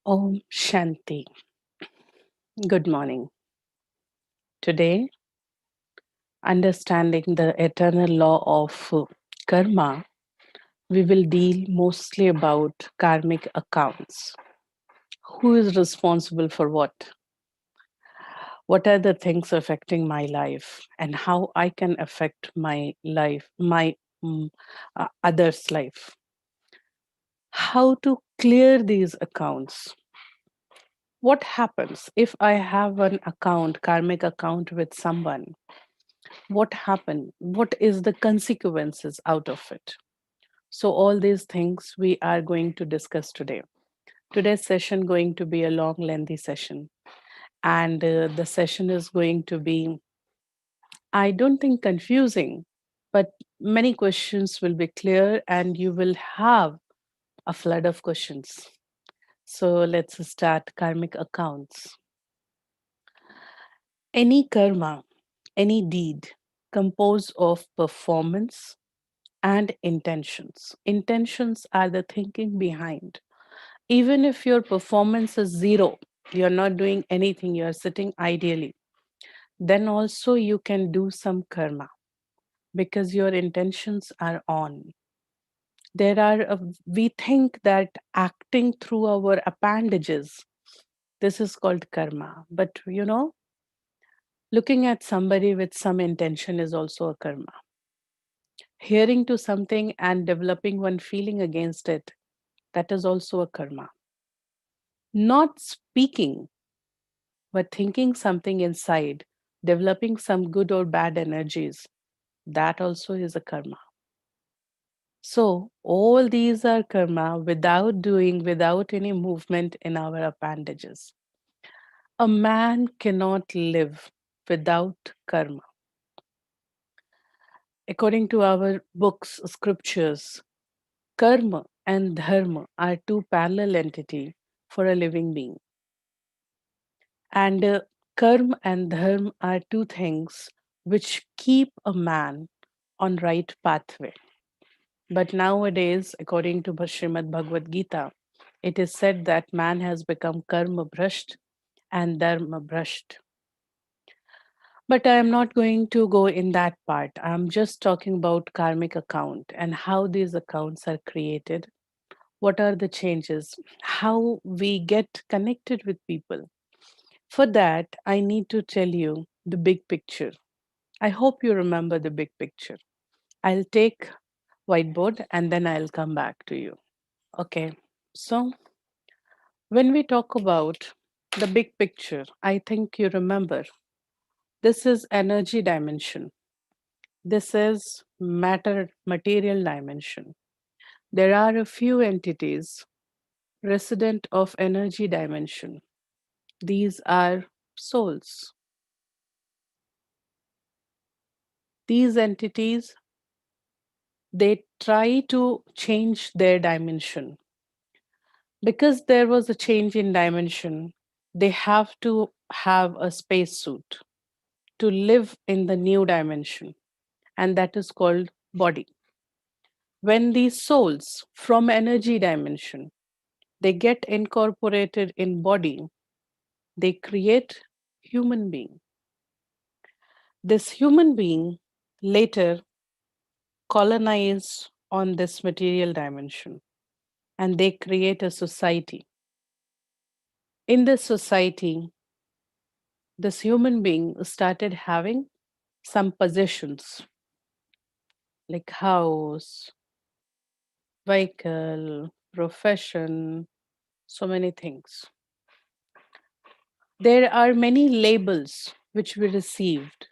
Om Shanti. Good morning. Today, understanding the eternal law of karma, we will deal mostly about karmic accounts. Who is responsible for what? What are the things affecting my life and how I can affect my life, my others' life? How to clear these accounts? What happens if I have an account, karmic account with someone? What happened, what is the consequences out of it? So all these things we are going to discuss today. Today's session going to be a long lengthy session, and the session is going to be, I don't think, confusing, but many questions will be clear and you will have a flood of questions. So let's start. Karmic accounts. Any karma, any deed composed of performance and intentions. Intentions are the thinking behind. Even if your performance is zero, you're not doing anything, you're sitting ideally, then also you can do some karma because your intentions are on. We think that acting through our appendages, this is called karma. But looking at somebody with some intention is also a karma. Hearing to something and developing one feeling against it, that is also a karma. Not speaking, but thinking something inside, developing some good or bad energies, that also is a karma. So, all these are karma without doing, without any movement in our appendages. A man cannot live without karma. According to our books, scriptures, karma and dharma are two parallel entities for a living being. And karma and dharma are two things which keep a man on right pathway. But nowadays, according to Srimad Bhagavad Gita, it is said that man has become karma brasht and dharma brasht. But I am not going to go in that part. I'm just talking about karmic account and how these accounts are created. What are the changes? How we get connected with people. For that, I need to tell you the big picture. I hope you remember the big picture. I'll take whiteboard and then I'll come back to you. Okay. So, when we talk about the big picture, I think you remember this is energy dimension. This is material dimension. There are a few entities resident of energy dimension. These are souls. These entities, they try to change their dimension. Because there was a change in dimension, they have to have a spacesuit to live in the new dimension, and that is called body. When these souls from energy dimension, they get incorporated in body, they create human being. This human being later colonize on this material dimension and they create a society. In this society, this human being started having some possessions like house, vehicle, profession, so many things. There are many labels which we received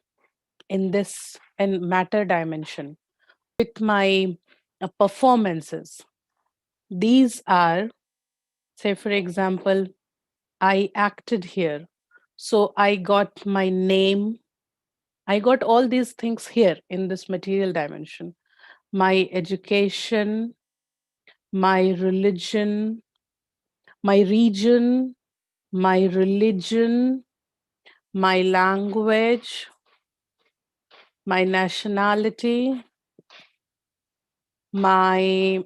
in this and matter dimension with my performances. These are, say, for example, I acted here. So I got my name. I got all these things here in this material dimension. My education, my religion, my region, my religion, my language, my nationality, my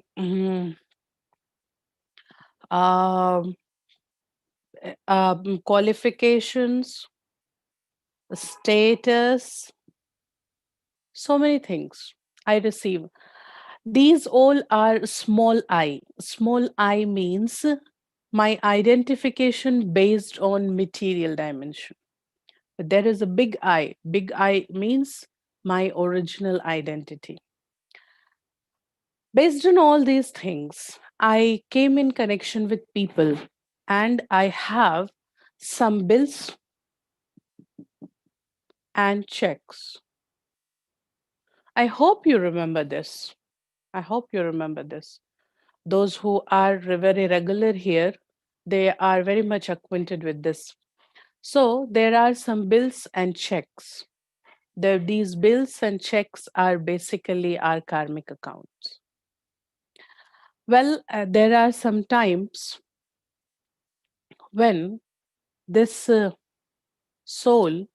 um, qualifications, status, so many things I receive. These all are small I. Small I means my identification based on material dimension. But there is a big I. Big I means my original identity. Based on all these things, I came in connection with people and I have some bills and checks. I hope you remember this. I hope you remember this. Those who are very regular here, they are very much acquainted with this. So there are some bills and checks. These bills and checks are basically our karmic accounts. Well, there are some times when this soul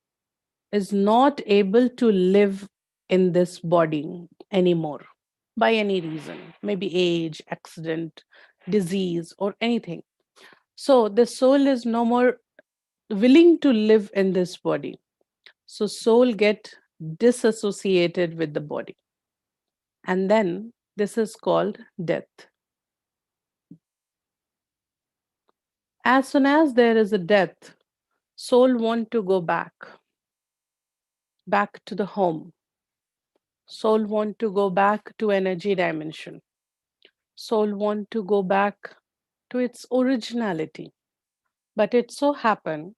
is not able to live in this body anymore by any reason, maybe age, accident, disease, or anything. So the soul is no more willing to live in this body. So soul get disassociated with the body. And then this is called death. As soon as there is a death, soul want to go back to the home. Soul want to go back to energy dimension. Soul want to go back to its originality. But it so happen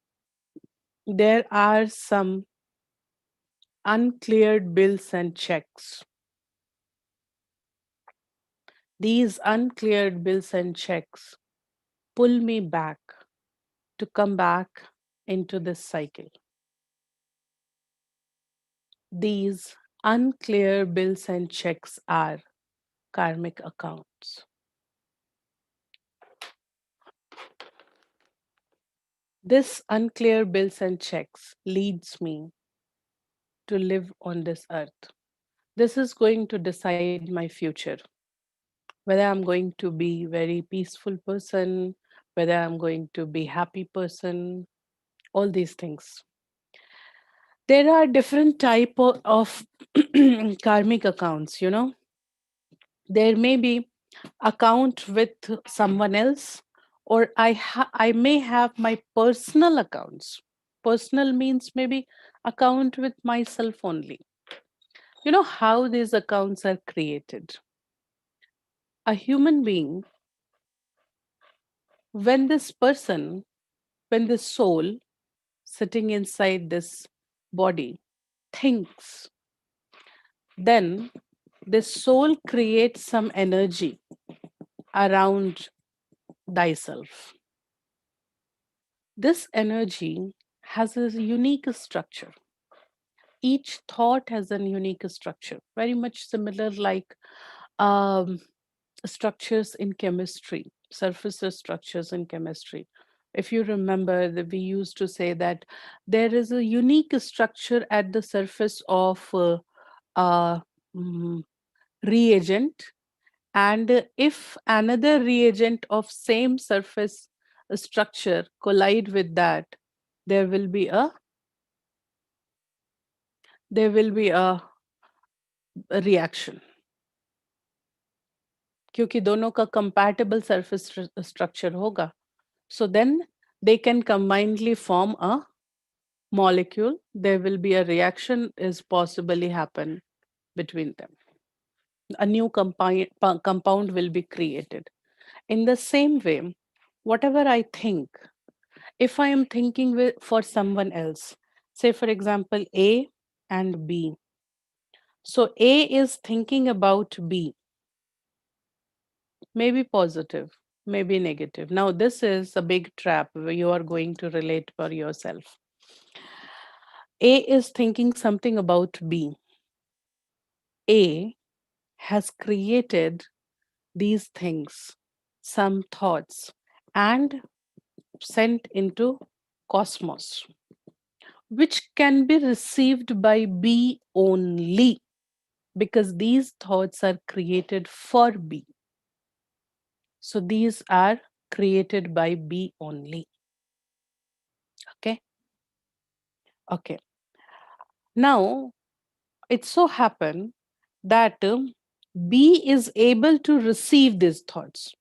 there are some uncleared bills and checks. These uncleared bills and checks pull me back to come back into this cycle. These unclear bills and checks are karmic accounts. This unclear bills and checks leads me to live on this earth. This is going to decide my future. Whether I'm going to be very peaceful person, whether I'm going to be happy person, all these things. There are different type of karmic accounts, you know. There may be account with someone else, or I may have my personal accounts. Personal means maybe account with myself only. You know how these accounts are created. A human being, when this person, when this soul sitting inside this body thinks, then this soul creates some energy around thyself. This energy has a unique structure. Each thought has a unique structure, very much similar like um, structures in chemistry, surface structures in chemistry. If you remember, that we used to say that there is a unique structure at the surface of a mm, reagent, and if another reagent of same surface structure collide with that, there will be a there will be a reaction, क्योंकि दोनों का compatible surface structure होगा. So then they can combinedly form a molecule. There will be a reaction is possibly happen between them. A new compound will be created. In the same way, whatever I think, if I am thinking for someone else, say for example A and B. So A is thinking about B, maybe positive, maybe negative. Now this is a big trap where you are going to relate for yourself. A is thinking something about B. A has created these things, some thoughts, and sent into cosmos, which can be received by B only because these thoughts are created for B. So these are created by B only. Okay. Okay. Now, it so happen that B is able to receive these thoughts.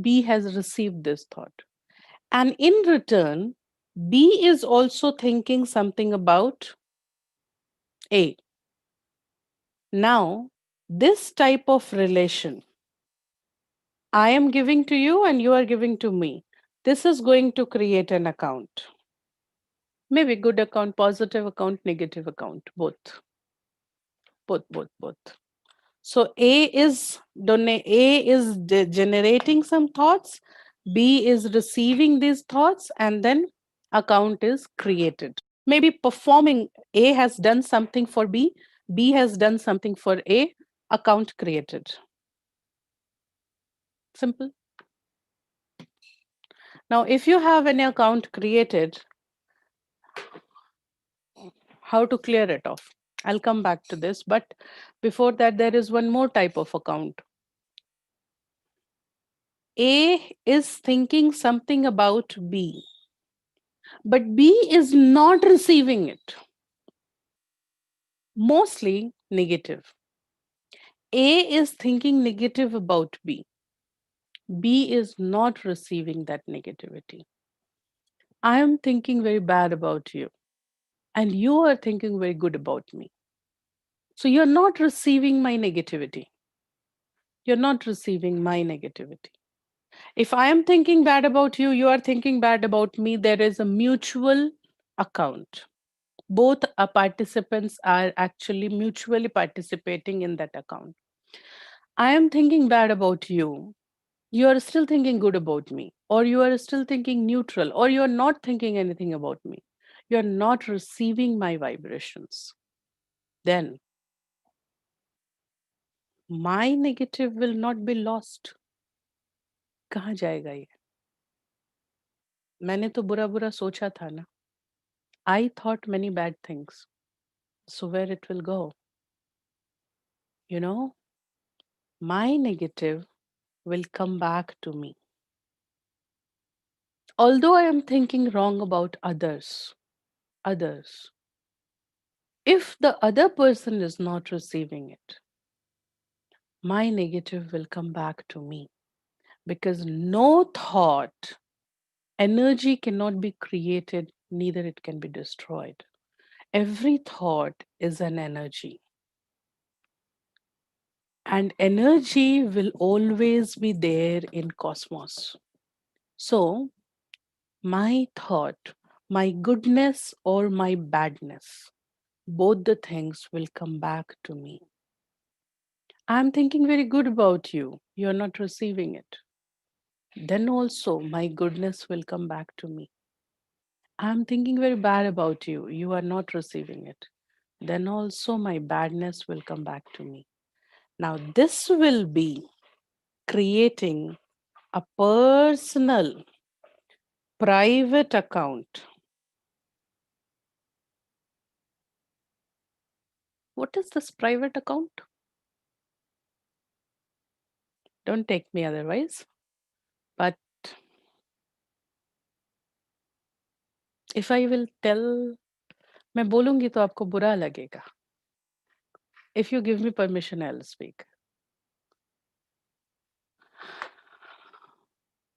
B has received this thought. And in return, B is also thinking something about A. Now, this type of relation I am giving to you and you are giving to me, this is going to create an account. Maybe good account, positive account, negative account, both. Both. So A is generating some thoughts, B is receiving these thoughts, and then account is created. Maybe performing, A has done something for B, B has done something for A, account created. Simple. Now, if you have an account created, how to clear it off? I'll come back to this, but before that, there is one more type of account. A is thinking something about B, but B is not receiving it. Mostly negative. A is thinking negative about B. B is not receiving that negativity. I am thinking very bad about you, and you are thinking very good about me. So you're not receiving my negativity. You're not receiving my negativity. If I am thinking bad about you, you are thinking bad about me. There is a mutual account. Both participants are actually mutually participating in that account. I am thinking bad about you. You are still thinking good about me, or you are still thinking neutral, or you are not thinking anything about me. You are not receiving my vibrations. Then my negative will not be lost. कहाँ जाएगा ये? मैंने तो बुरा बुरा सोचा था ना. I thought many bad things. So where it will go? You know, my negative will come back to me. Although I am thinking wrong about others, if the other person is not receiving it, my negative will come back to me because no thought, energy cannot be created, neither it can be destroyed. Every thought is an energy, and energy will always be there in cosmos. So, my thought, my goodness or my badness, both the things will come back to me. I'm thinking very good about you. You're not receiving it. Then also my goodness will come back to me. I'm thinking very bad about you. You are not receiving it. Then also my badness will come back to me. Now, this will be creating a personal, private account. What is this private account? Don't take me otherwise. But if I will tell, मैं बोलूंगी तो आपको बुरा लगेगा. If you give me permission, I'll speak.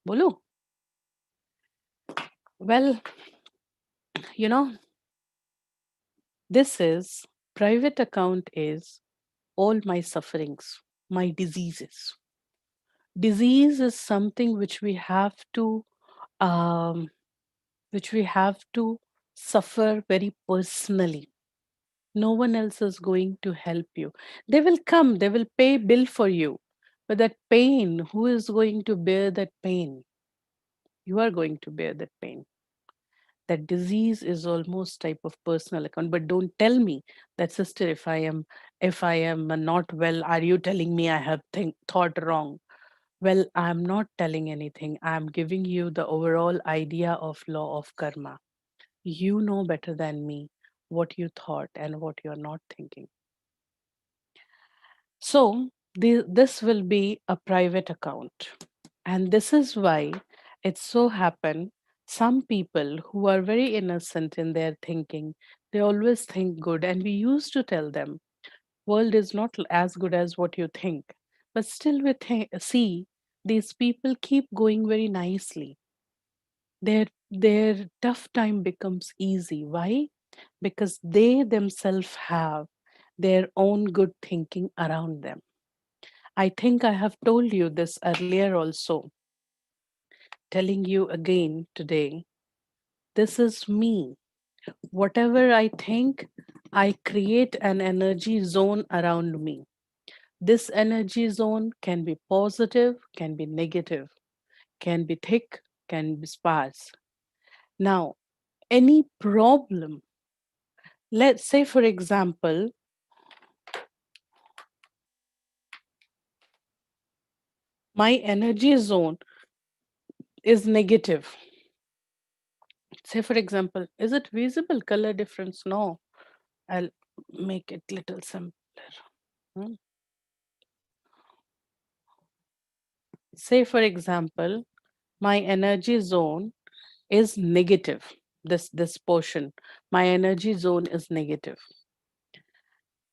बोलूं? Well, you know, this is private account is all my sufferings, my diseases. Disease is something um, which we have to suffer very personally. No one else is going to help you. They will come, they will pay bill for you, but that pain, who is going to bear that pain? You are going to bear that pain. That disease is almost type of personal account. But don't tell me that, sister, if I am not well, are you telling me I have thought wrong? Well, I'm not telling anything. I'm giving you the overall idea of law of karma. You know better than me what you thought and what you're not thinking. So this will be a private account. And this is why it so happened Some people who are very innocent in their thinking, they always think good, and we used to tell them world is not as good as what you think, but still we see these people keep going very nicely. Their tough time becomes easy. Why? Because they themselves have their own good thinking around them. I think I have told you this earlier also, telling you again today. This is me. Whatever I think, I create an energy zone around me. This energy zone can be positive, can be negative, can be thick, can be sparse. Now, any problem, let's say, for example, my energy zone is negative. Say, for example, is it visible color difference? No, I'll make it little simpler. Hmm. Say, for example, my energy zone is negative. This portion, my energy zone is negative.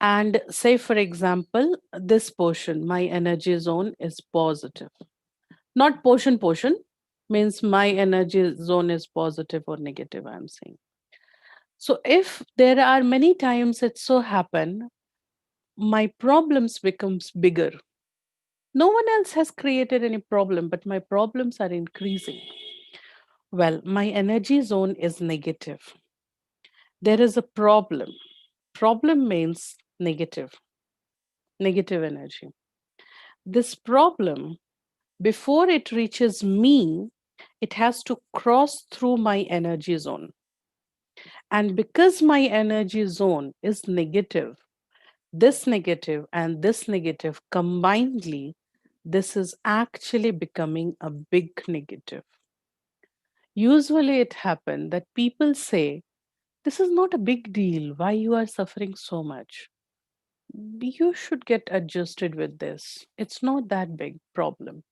And say, for example, this portion, my energy zone is positive. Not portion means my energy zone is positive or negative, I'm saying. So if there are many times it so happen, my problems becomes bigger. No one else has created any problem, but my problems are increasing. Well, my energy zone is negative. There is a problem. Problem means negative energy. This problem, before it reaches me, it has to cross through my energy zone. And because my energy zone is negative, this negative combinedly, this is actually becoming a big negative. Usually it happens that people say, this is not a big deal. Why you are suffering so much? You should get adjusted with this. It's not that big problem.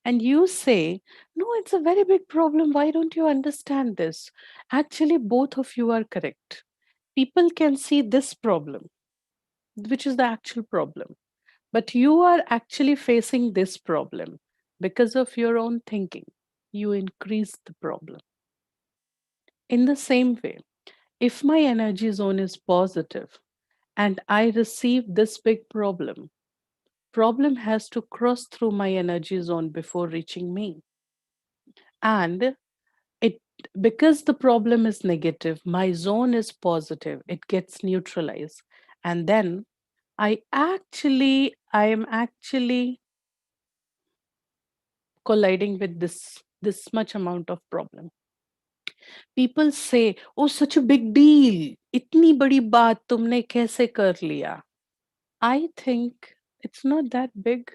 And you say, no, it's a very big problem. Why don't you understand this? Actually, both of you are correct. People can see this problem, which is the actual problem. But you are actually facing this problem because of your own thinking. You increase the problem. In the same way, if my energy zone is positive and I receive this big problem has to cross through my energy zone before reaching me. And it because the problem is negative, my zone is positive, it gets neutralized. And then I am actually colliding with this much amount of problem. People say, oh, such a big deal, itni badi baat tumne kaise kar liya? I think it's not that big.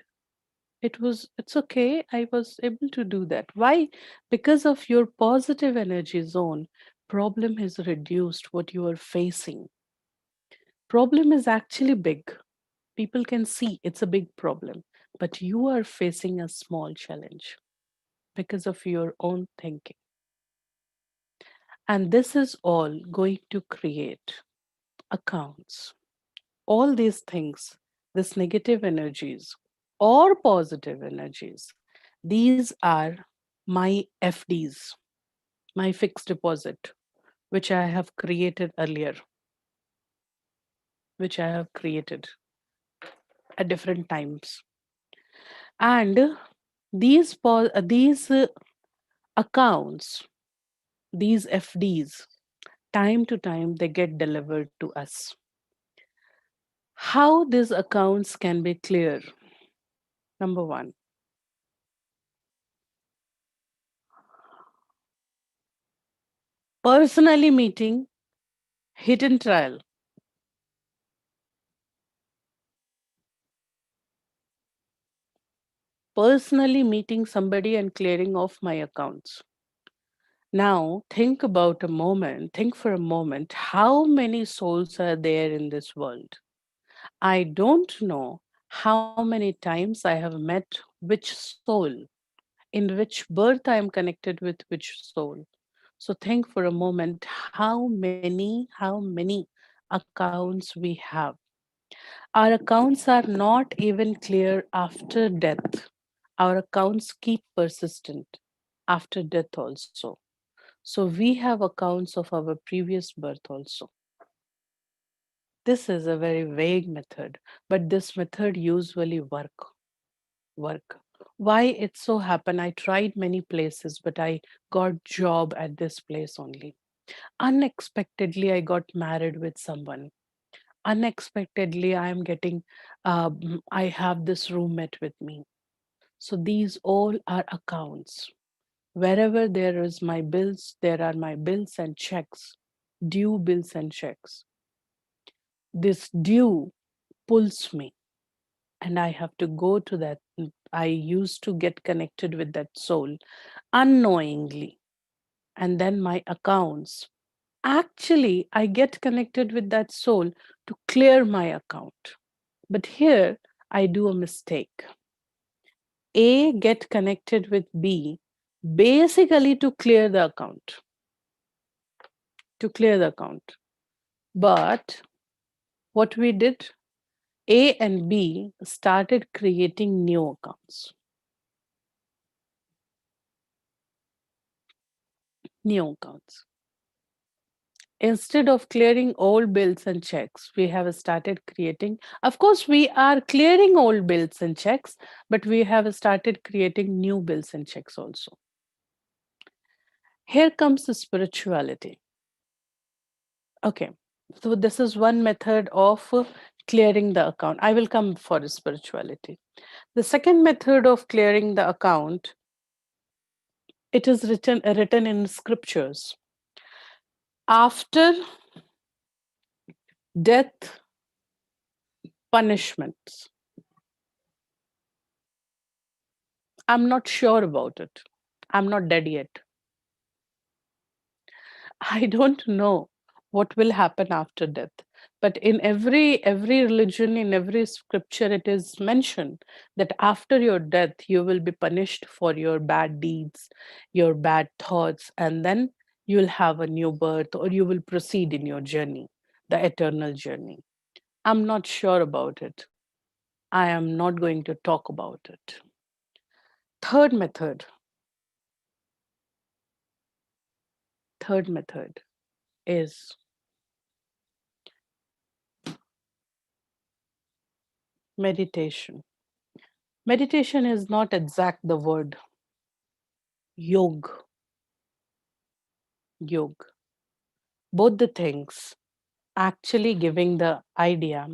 It's okay, I was able to do that. Why? Because of your positive energy zone, problem is reduced. What you are facing, problem is actually big. People can see it's a big problem, but you are facing a small challenge because of your own thinking. And this is all going to create accounts. All these things, this negative energies or positive energies, these are my FDs, my fixed deposit, which I have created earlier, which I have created at different times. And these accounts, these FDs, time to time they get delivered to us. How these accounts can be clear? Number one, personally meeting, hidden trial. Personally meeting somebody and clearing off my accounts. Now, think for a moment, how many souls are there in this world? I don't know how many times I have met which soul, in which birth I am connected with which soul. So think for a moment how many accounts we have. Our accounts are not even clear after death. Our accounts keep persistent after death also. So we have accounts of our previous birth also. This is a very vague method, but this method usually work. Why it so happened? I tried many places, but I got job at this place only. Unexpectedly, I got married with someone. Unexpectedly, I have this roommate with me. So these all are accounts. Wherever there is my bills, there are my bills and checks, due bills and checks. This due pulls me, and I have to go to that. I used to get connected with that soul unknowingly. And then my accounts. Actually, I get connected with that soul to clear my account. But here I do a mistake. A get connected with B basically to clear the account. But what we did, A and B started creating new accounts. New accounts. Instead of clearing all bills and checks, we have started creating. Of course, we are clearing all bills and checks, but we have started creating new bills and checks also. Here comes the spirituality. Okay, so this is one method of clearing the account. I will come for spirituality. The second method of clearing the account, it is written in scriptures. After death, punishments. I'm not sure about it. I'm not dead yet. I don't know what will happen after death. But in every religion, in every scripture, it is mentioned that after your death, you will be punished for your bad deeds, your bad thoughts, and then you will have a new birth or you will proceed in your journey, the eternal journey. I'm not sure about it. I am not going to talk about it. Third method, third method is meditation. Meditation is not exact the word yog, yog. Both the things actually giving the idea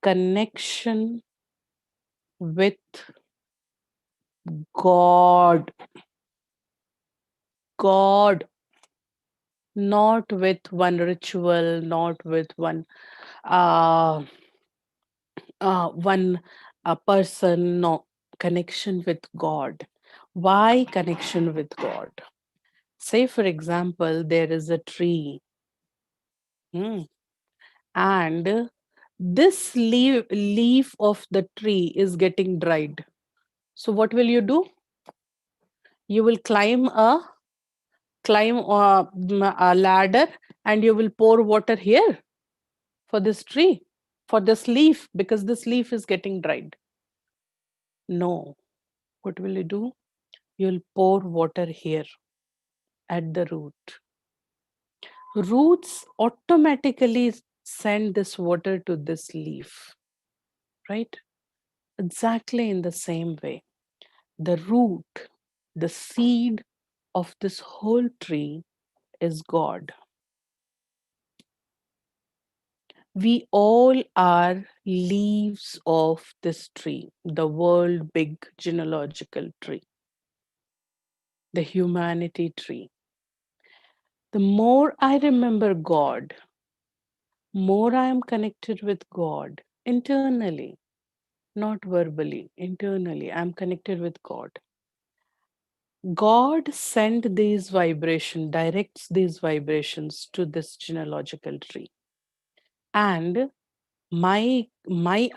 connection with God, God, not with one ritual, not with uh, one person, no, connection with God. Why connection with God? Say, for example, there is a tree. Hmm, and this leaf of the tree is getting dried. So what will you do? You will climb a ladder and you will pour water here for this tree, for this leaf, because this leaf is getting dried. No. What will you do? You'll pour water here at the root. Roots automatically send this water to this leaf, right? Exactly in the same way. The root, the seed of this whole tree is God. We all are leaves of this tree, the world big genealogical tree, the humanity tree. The more I remember God, more I am connected with God internally, not verbally, internally. I'm connected with God. God sent these vibrations, directs these vibrations to this genealogical tree. And my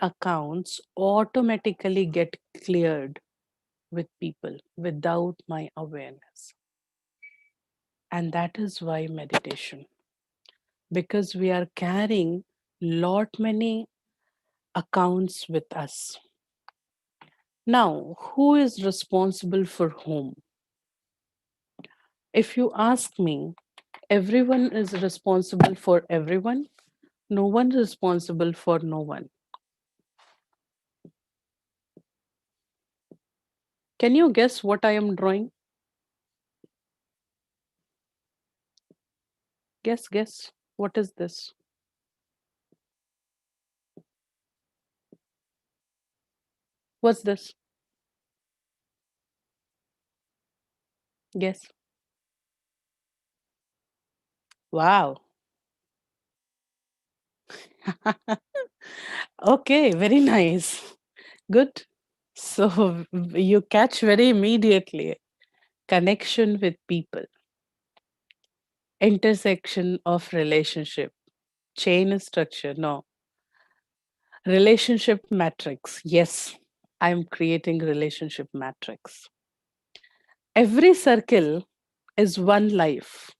accounts automatically get cleared with people without my awareness. And that is why meditation, because we are carrying lot many accounts with us. Now, who is responsible for whom? If you ask me, everyone is responsible for everyone. No one is responsible for no one. Can you guess what I am drawing? Guess, guess. What is this? What's this? Guess. Wow. Okay, very nice. Good. So you catch very immediately connection with people, intersection of relationship, chain structure. No, relationship matrix. Yes, I'm creating relationship matrix. Every circle is one life.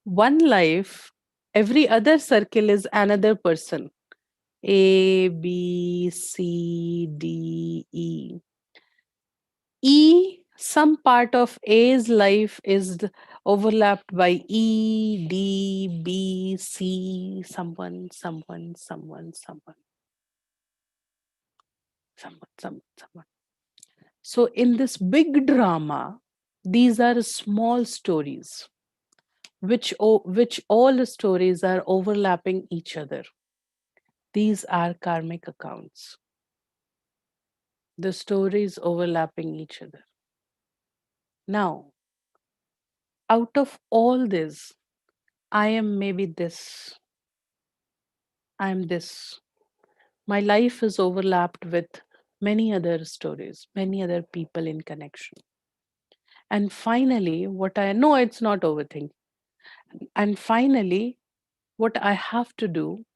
One life, every other circle is another person. A, B, C, D, E. Some part of A's life is overlapped by E, D, B, C, someone. So in this big drama, these are small stories, which all stories are overlapping each other. These are karmic accounts. The stories overlapping each other. Now, out of all this, I am maybe this, I am this. My life is overlapped with many other stories, many other people in connection. And finally, what I know, it's not overthink. And finally, what I have to do,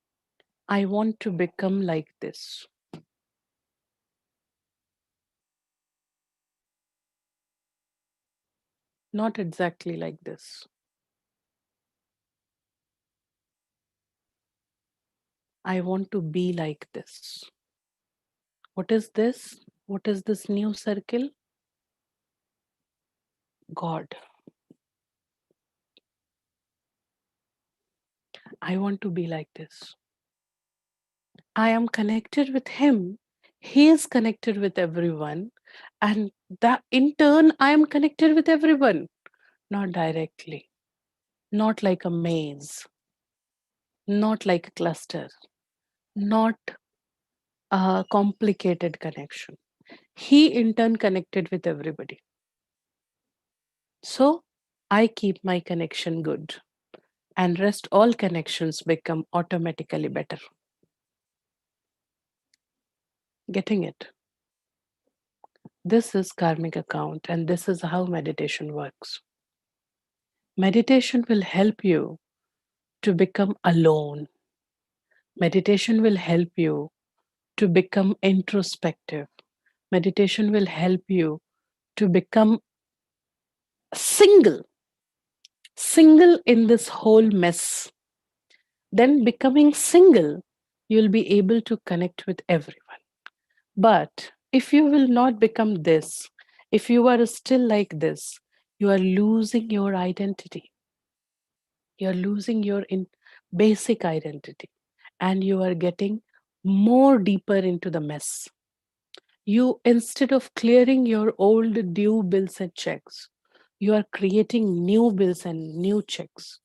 I want to become like this. Not exactly like this. I want to be like this. What is this? What is this new circle? God. I want to be like this. I am connected with Him. He is connected with everyone. And that in turn, I am connected with everyone. Not directly, not like a maze, not like a cluster, not a complicated connection. He in turn connected with everybody. So I keep my connection good, and rest all connections become automatically better. Getting it? This is karmic account, and this is how meditation works. Meditation will help you to become alone. Meditation will help you to become introspective. Meditation will help you to become single in this whole mess. Then, becoming single, you'll be able to connect with everyone. But if you will not become this, if you are still like this, you are losing your identity. You're losing your basic identity, and you are getting more deeper into the mess. You, instead of clearing your old due bills and checks, you are creating new bills and new checks.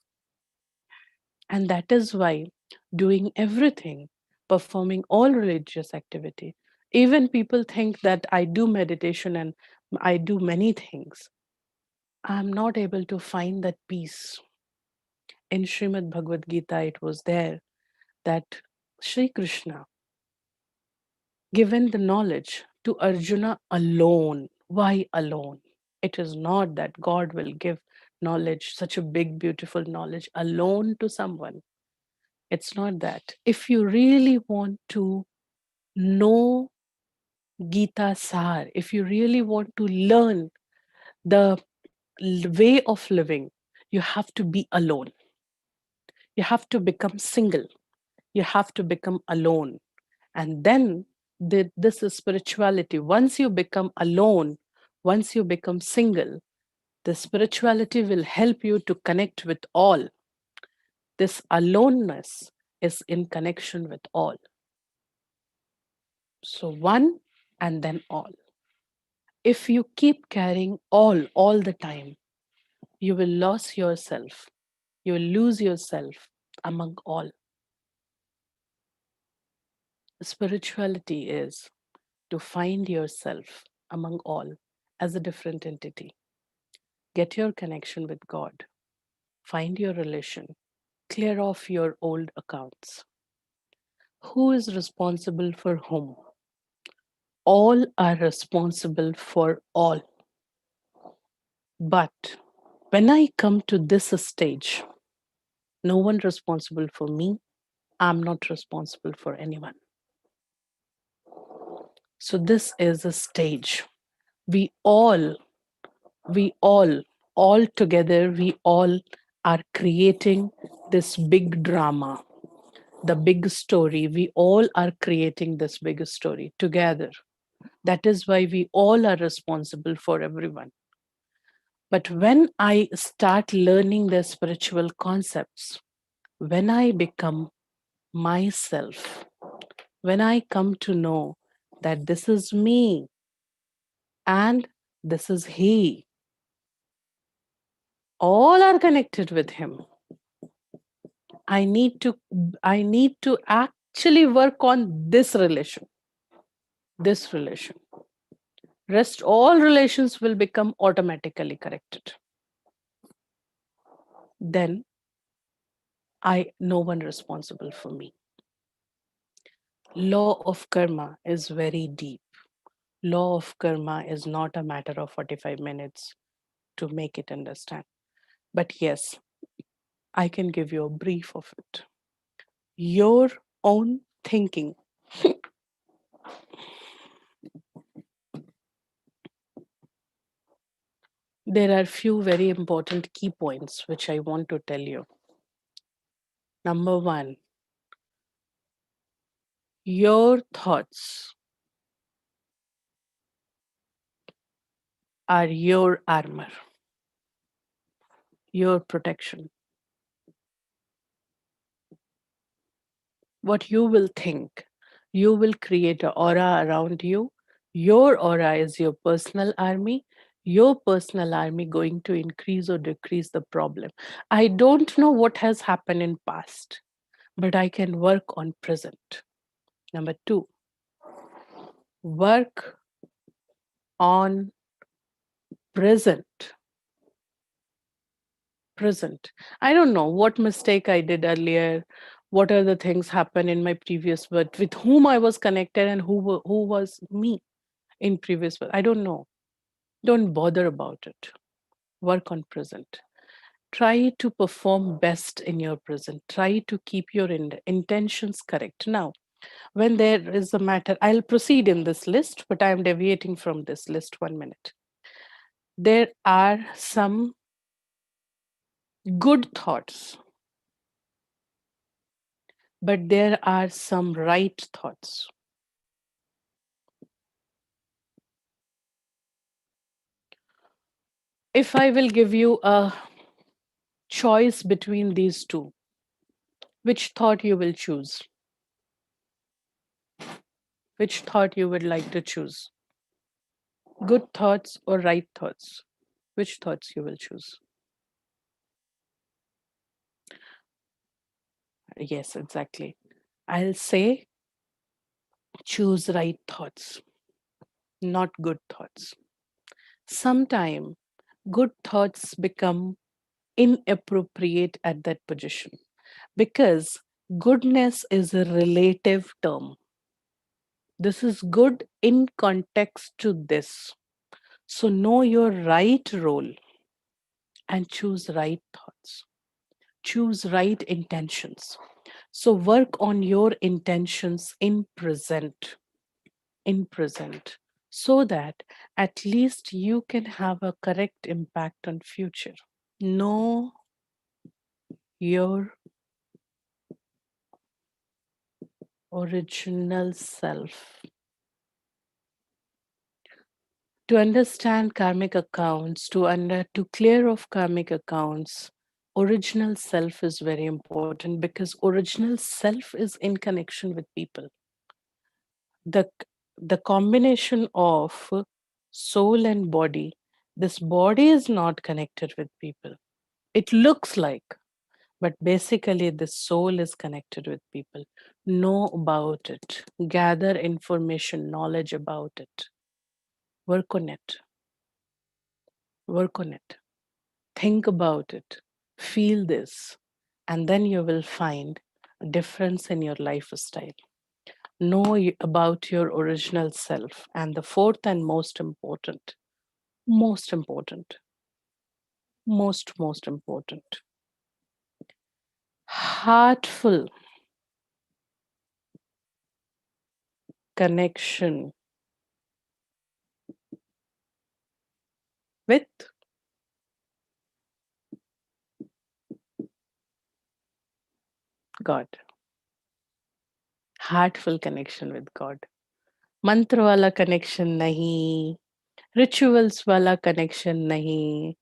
And that is why doing everything, performing all religious activity, even people think that I do meditation and I do many things, I'm not able to find that peace. In Srimad Bhagavad Gita, it was there that Sri Krishna given the knowledge to Arjuna alone. Why alone? It is not that God will give knowledge, such a big, beautiful knowledge, alone to someone. It's not that. If you really want to know Gita Sar, if you really want to learn the way of living, You have to be alone. You have to become single. You have to become alone. And then this is spirituality. Once you become alone, once you become single, the spirituality will help you to connect with all. This aloneness is in connection with all. So one and then all. If you keep carrying all the time, you will lose yourself. You will lose yourself among all. Spirituality is to find yourself among all as a different entity. Get your connection with God. Find your relation. Clear off your old accounts. Who is responsible for whom? All are responsible for all. But when I come to this stage, no one responsible for me. I'm not responsible for anyone. So this is a stage. We all, we all together, we all are creating this big drama, the big story. We all are creating this big story together. That is why we all are responsible for everyone. But when I start learning the spiritual concepts, when I become myself, when I come to know that this is me and this is he, all are connected with him. I need to I need to actually work on this relation. This relation. Rest all relations will become automatically corrected. Then I no one responsible for me. Law of karma is very deep. Law of karma is not a matter of 45 minutes to make it understand. But yes, I can give you a brief of it. Your own thinking. There are few very important key points which I want to tell you. Number one, your thoughts are your armor, your protection. What you will think, you will create an aura around you. Your aura is your personal army. Your personal army going to increase or decrease the problem. I don't know what has happened in past, but I can work on present. Number two, work on present. Present. I don't know what mistake I did earlier. What are the things happen in my previous birth, with whom I was connected and who was me in previous birth. I don't know. Don't bother about it. Work on present. Try to perform best in your present. Try to keep your intentions correct. Now, when there is a matter, I'll proceed in this list, but I am deviating from this list 1 minute. There are some good thoughts, but there are some right thoughts. If I will give you a choice between these two, which thought you will choose? Which thought you would like to choose? Good thoughts or right thoughts? Which thoughts you will choose? Yes, exactly. I'll say choose right thoughts, not good thoughts. Sometime good thoughts become inappropriate at that position because goodness is a relative term. This is good in context to this. So know your right role and choose right thoughts. Choose right intentions. So work on your intentions in present, so that at least you can have a correct impact on future. Know your original self. To understand karmic accounts, to clear off karmic accounts, original self is very important because original self is in connection with people. The the combination of soul and body, this body is not connected with people. It looks like, but basically the soul is connected with people. Know about it, gather information, knowledge about it, work on it, work on it, think about it, feel this, and then you will find a difference in your lifestyle. Know about your original self. And the fourth and most important, most important, heartful connection with God. Heartful connection with God. मंत्र वाला connection नहीं, rituals वाला connection नहीं,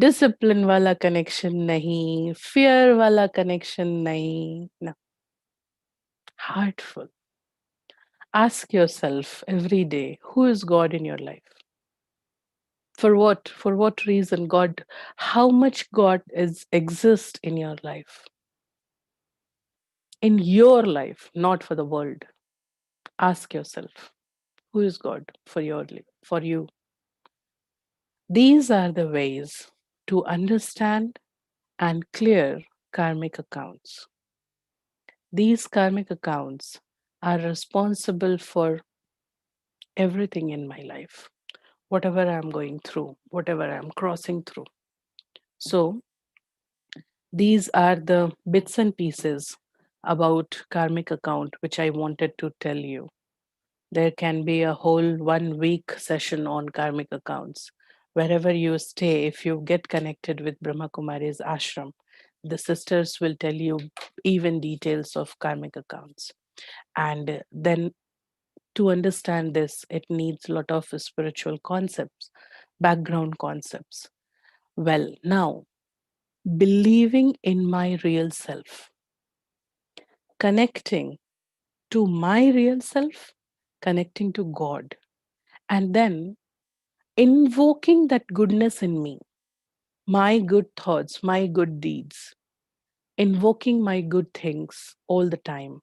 discipline वाला connection नहीं, fear वाला connection नहीं. No, heartful. Ask yourself every day, who is God in your life? For what reason God, how much God is exist in your life? In your life, not for the world. Ask yourself, who is God for you? These are the ways to understand and clear karmic accounts. These karmic accounts are responsible for everything in my life, whatever I'm going through, whatever I'm crossing through. So, these are the bits and pieces about karmic account which I wanted to tell you. There can be a whole 1 week session on karmic accounts. Wherever you stay, if you get connected with Brahmakumaris ashram, the sisters will tell you even details of karmic accounts. And then to understand this, it needs a lot of spiritual concepts, background concepts. Well, now, believing in my real self, connecting to my real self, connecting to God, and then invoking that goodness in me, my good thoughts, my good deeds, invoking my good things all the time.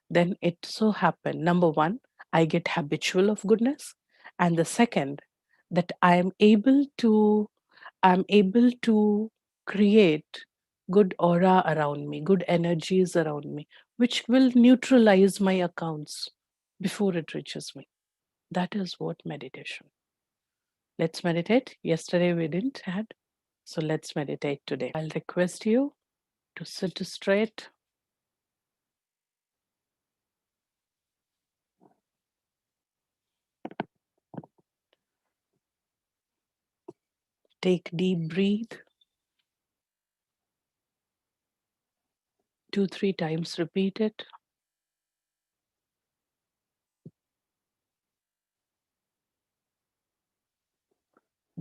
Then it so happen, number one, I get habitual of goodness, and the second, that I'm able to create good aura around me, good energies around me, which will neutralize my accounts before it reaches me. That is what meditation. Let's meditate. Yesterday we didn't had, so let's meditate today. I'll request you to sit straight, take deep breath, 2, 3 times repeat it.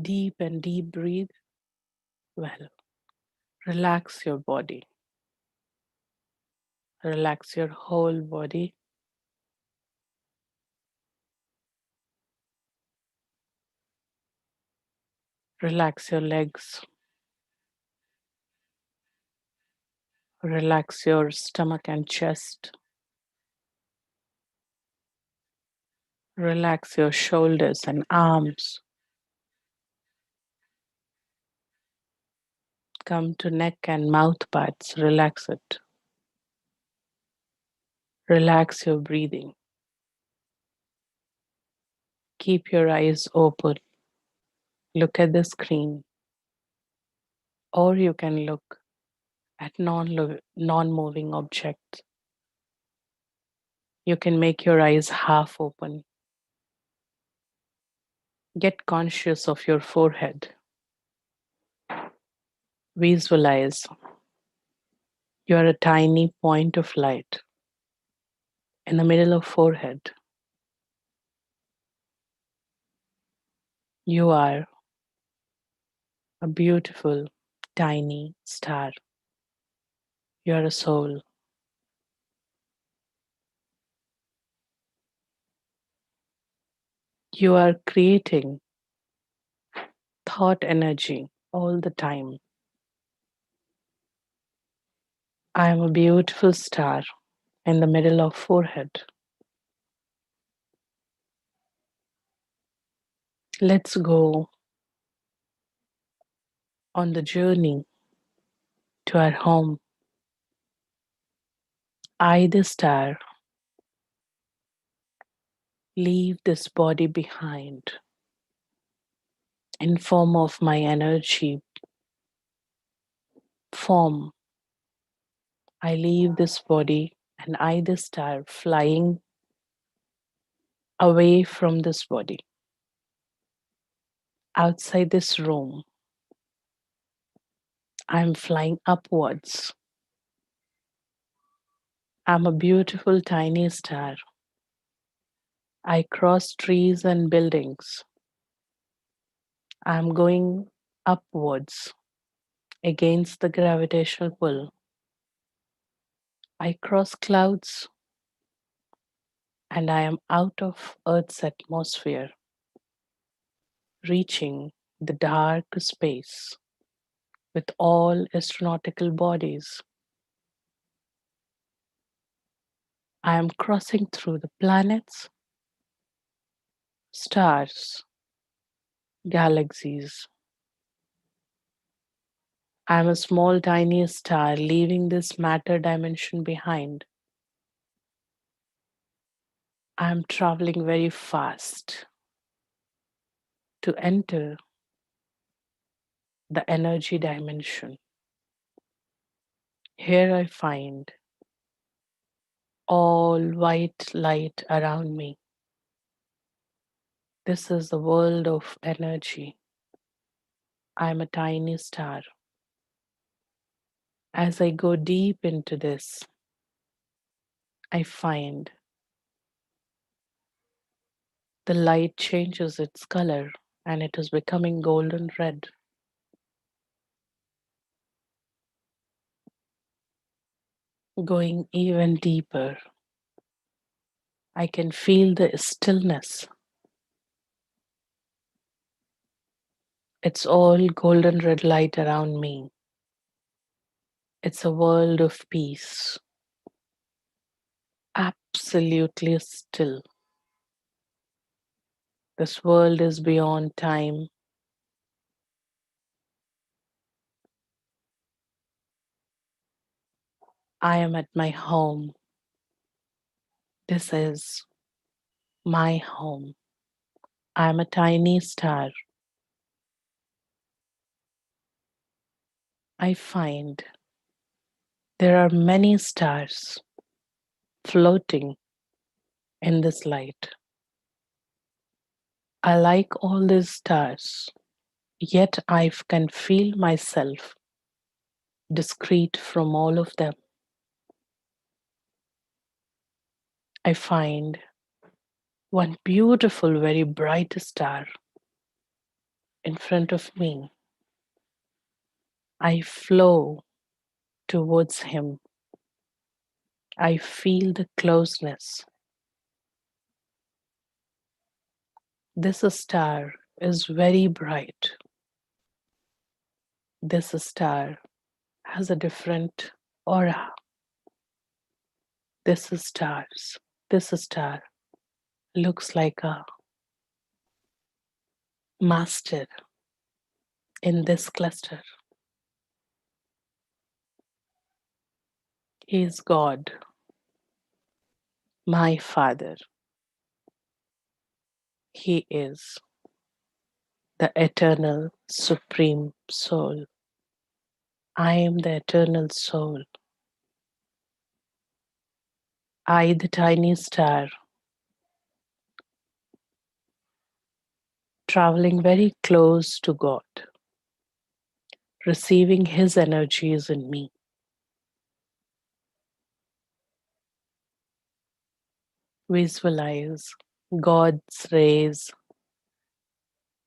Deep and deep breathe. Well, relax your body. Relax your whole body. Relax your legs. Relax your stomach and chest. Relax your shoulders and arms. Come to neck and mouth parts. Relax it. Relax your breathing. Keep your eyes open. Look at the screen, or you can look at non-moving objects. You can make your eyes half open. Get conscious of your forehead. Visualize you are a tiny point of light in the middle of forehead. You are a beautiful tiny star. You are a soul. You are creating thought energy all the time. I am a beautiful star in the middle of forehead. Let's go on the journey to our home. I, the star, leave this body behind in form of my energy form. I leave this body and I, the star, flying away from this body. Outside this room, I'm flying upwards. I'm a beautiful tiny star. I cross trees and buildings. I'm going upwards against the gravitational pull. I cross clouds and I am out of Earth's atmosphere, reaching the dark space with all astronautical bodies. I am crossing through the planets, stars, galaxies. I am a small, tiny star leaving this matter dimension behind. I am traveling very fast to enter the energy dimension. Here I find all white light around me. This is the world of energy. I am a tiny star. As I go deep into this, I find the light changes its color and it is becoming golden red. Going even deeper, I can feel the stillness. It's all golden red light around me. It's a world of peace, absolutely still. This world is beyond time. I am at my home. This is my home. I am a tiny star. I find there are many stars floating in this light. I like all these stars, yet I can feel myself discrete from all of them. I find one beautiful, very bright star in front of me. I flow towards him. I feel the closeness. This star is very bright. This star has a different aura. This star looks like a master in this cluster. He is God, my Father. He is the eternal supreme soul. I am the eternal soul. I, the tiny star, traveling very close to God, receiving His energies in me. Visualize God's rays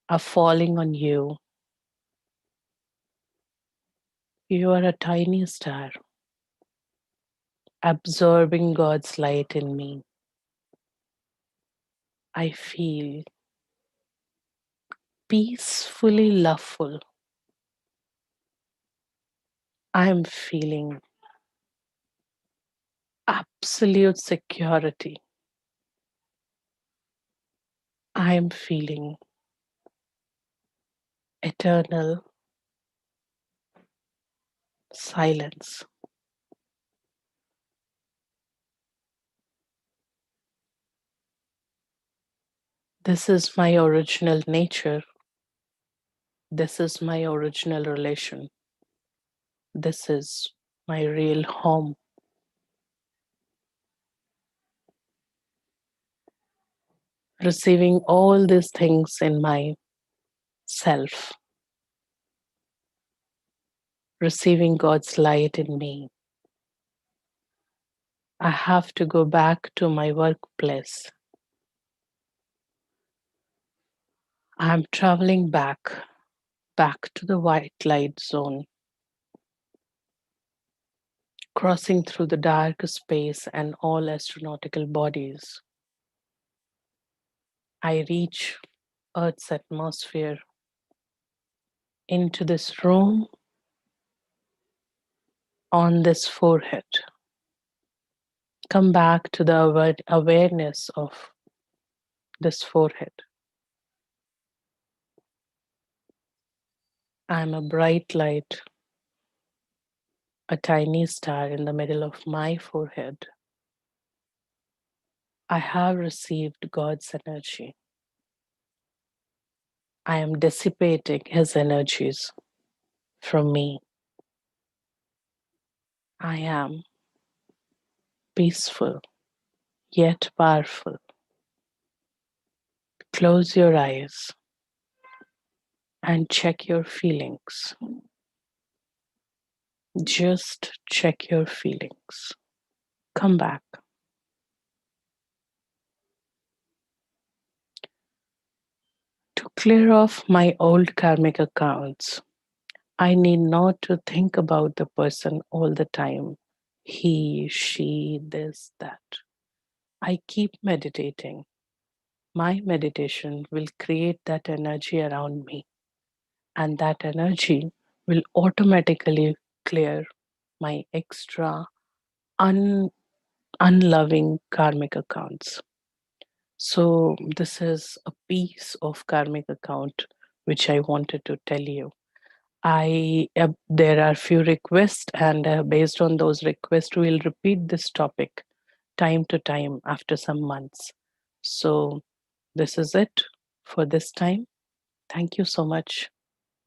are falling on you. You are a tiny star, absorbing God's light in me. I feel peacefully loveful. I am feeling absolute security. I am feeling eternal silence. This is my original nature. This is my original relation. This is my real home. Receiving all these things in myself, receiving God's light in me. I have to go back to my workplace. I'm traveling back to the white light zone, crossing through the dark space and all astronautical bodies. I reach Earth's atmosphere into this room on this forehead. Come back to the awareness of this forehead. I'm a bright light, a tiny star in the middle of my forehead. I have received God's energy. I am dissipating His energies from me. I am peaceful yet powerful. Close your eyes and check your feelings. Just check your feelings. Come back. To clear off my old karmic accounts, I need not to think about the person all the time. He, she, this, that. I keep meditating. My meditation will create that energy around me, and that energy will automatically clear my extra unloving karmic accounts. So, this is a piece of karmic account which I wanted to tell you. There are few requests, and based on those requests, we'll repeat this topic time to time after some months. So, this is it for this time. Thank you so much.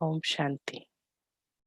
Om Shanti.